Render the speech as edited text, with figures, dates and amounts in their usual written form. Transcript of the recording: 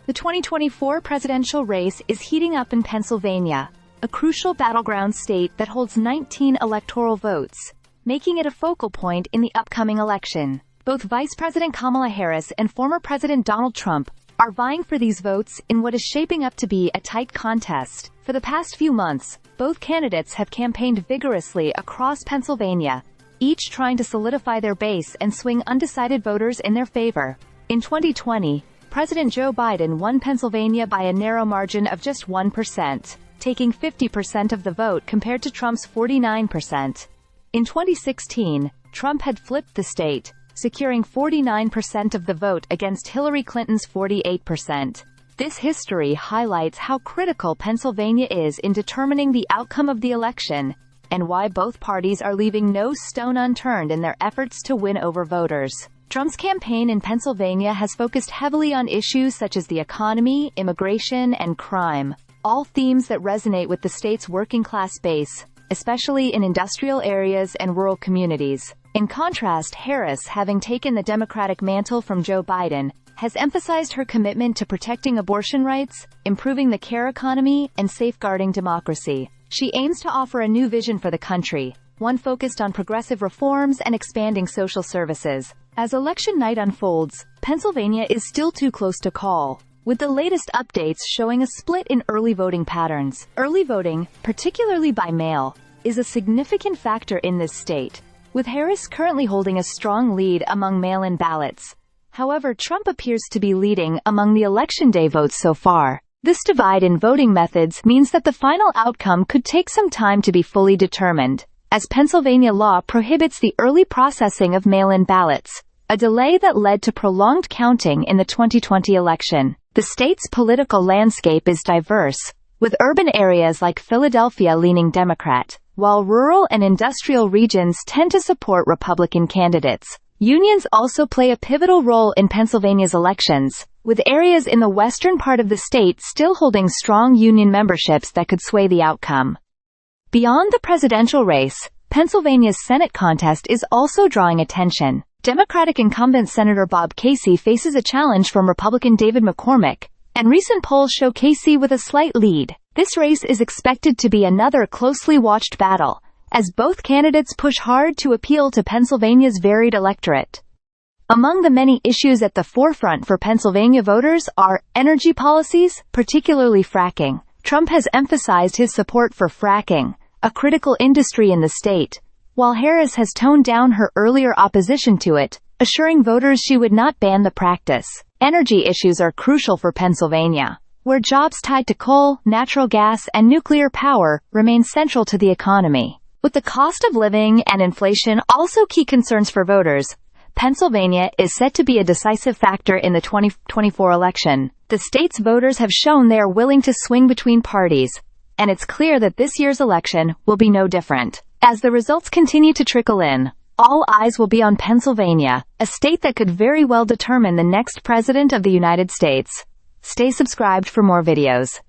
The 2024 presidential race is heating up in Pennsylvania, a crucial battleground state that holds 19 electoral votes, making it a focal point in the upcoming election. Both Vice President Kamala Harris and former President Donald Trump are vying for these votes in what is shaping up to be a tight contest. For the past few months, both candidates have campaigned vigorously across Pennsylvania, each trying to solidify their base and swing undecided voters in their favor. In 2020, President Joe Biden won Pennsylvania by a narrow margin of just 1%, taking 50% of the vote compared to Trump's 49%. In 2016, Trump had flipped the state, securing 49% of the vote against Hillary Clinton's 48%. This history highlights how critical Pennsylvania is in determining the outcome of the election, and why both parties are leaving no stone unturned in their efforts to win over voters. Trump's campaign in Pennsylvania has focused heavily on issues such as the economy, immigration, and crime, all themes that resonate with the state's working-class base, especially in industrial areas and rural communities. In contrast, Harris, having taken the Democratic mantle from Joe Biden, has emphasized her commitment to protecting abortion rights, improving the care economy, and safeguarding democracy. She aims to offer a new vision for the country, one focused on progressive reforms and expanding social services. As election night unfolds, Pennsylvania is still too close to call, with the latest updates showing a split in early voting patterns. Early voting, particularly by mail, is a significant factor in this state, with Harris currently holding a strong lead among mail-in ballots. However, Trump appears to be leading among the Election Day votes so far. This divide in voting methods means that the final outcome could take some time to be fully determined, as Pennsylvania law prohibits the early processing of mail-in ballots, a delay that led to prolonged counting in the 2020 election. The state's political landscape is diverse, with urban areas like Philadelphia leaning Democrat, while rural and industrial regions tend to support Republican candidates. Unions also play a pivotal role in Pennsylvania's elections, with areas in the western part of the state still holding strong union memberships that could sway the outcome. Beyond the presidential race, Pennsylvania's Senate contest is also drawing attention. Democratic incumbent Senator Bob Casey faces a challenge from Republican David McCormick, and recent polls show Casey with a slight lead. This race is expected to be another closely watched battle, as both candidates push hard to appeal to Pennsylvania's varied electorate. Among the many issues at the forefront for Pennsylvania voters are energy policies, particularly fracking. Trump has emphasized his support for fracking, a critical industry in the state, while Harris has toned down her earlier opposition to it, assuring voters she would not ban the practice. Energy issues are crucial for Pennsylvania, where jobs tied to coal, natural gas, and nuclear power remain central to the economy. With the cost of living and inflation also key concerns for voters, Pennsylvania is set to be a decisive factor in the 2024 election. The state's voters have shown they are willing to swing between parties, and it's clear that this year's election will be no different. As the results continue to trickle in, all eyes will be on Pennsylvania, a state that could very well determine the next president of the United States. Stay subscribed for more videos.